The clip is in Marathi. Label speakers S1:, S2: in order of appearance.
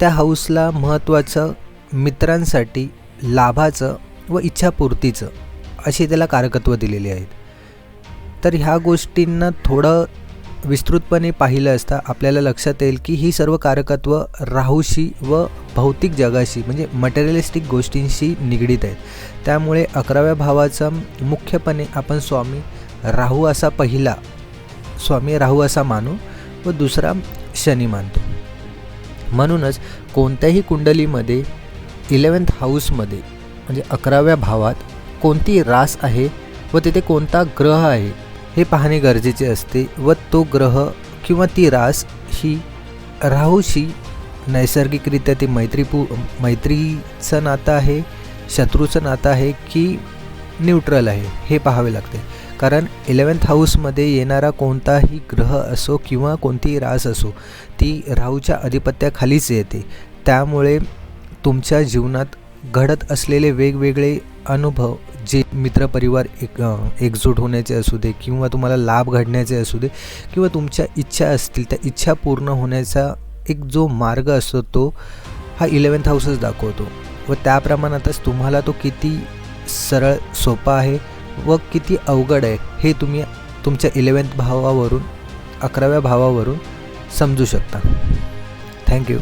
S1: त्या हाऊसला महत्त्वाचं मित्रांसाठी लाभाचं व इच्छापूर्तीचं अशी त्याला कारकत्व दिलेली आहेत. तर ह्या गोष्टींना थोडं विस्तृतपणे पाहिलं असता आपल्याला लक्षात येईल की ही सर्व कारकत्व राहूशी व भौतिक जगाशी म्हणजे मटेरियलिस्टिक गोष्टींशी निगडीत आहेत. त्यामुळे 11व्या भावाचा मुख्यपणे आपण स्वामी राहू असा मानू व दुसरा शनी मानतो. म्हणूनच कोणत्याही कुंडलीमध्ये 11th हाऊसमध्ये म्हणजे 11व्या भावात कोणती रास आहे व तिथे कोणता ग्रह आहे हे पाहणे गरजेचे असते व तो ग्रह किंवा ती रास ही राहूशी नैसर्गिकरित्या ती मैत्रीचं नातं आहे, शत्रूचं नातं आहे की न्यूट्रल आहे हे पाहावे लागते. कारण 11th हाऊसमध्ये येणारा कोणताही ग्रह असो किंवा कोणतीही रास असो ती राहूच्या अधिपत्याखालीच येते. त्यामुळे तुमच्या जीवनात घडत असलेले वेगवेगळे अनुभव जे मित्रपरिवार एकजूट होण्याचे असू दे किंवा तुम्हाला लाभ घडण्याचे असू दे किंवा तुमच्या इच्छा असतील त्या इच्छा पूर्ण होण्याचा एक जो मार्ग असतो तो हा 11th हाऊसच दाखवतो व त्या प्रमाणातच तुम्हाला तो किती सरळ सोपा आहे व किती अवघड आहे हे तुम्ही तुमच्या 11th भावावरून 11व्या भावावरून समजू शकता. थँक्यू.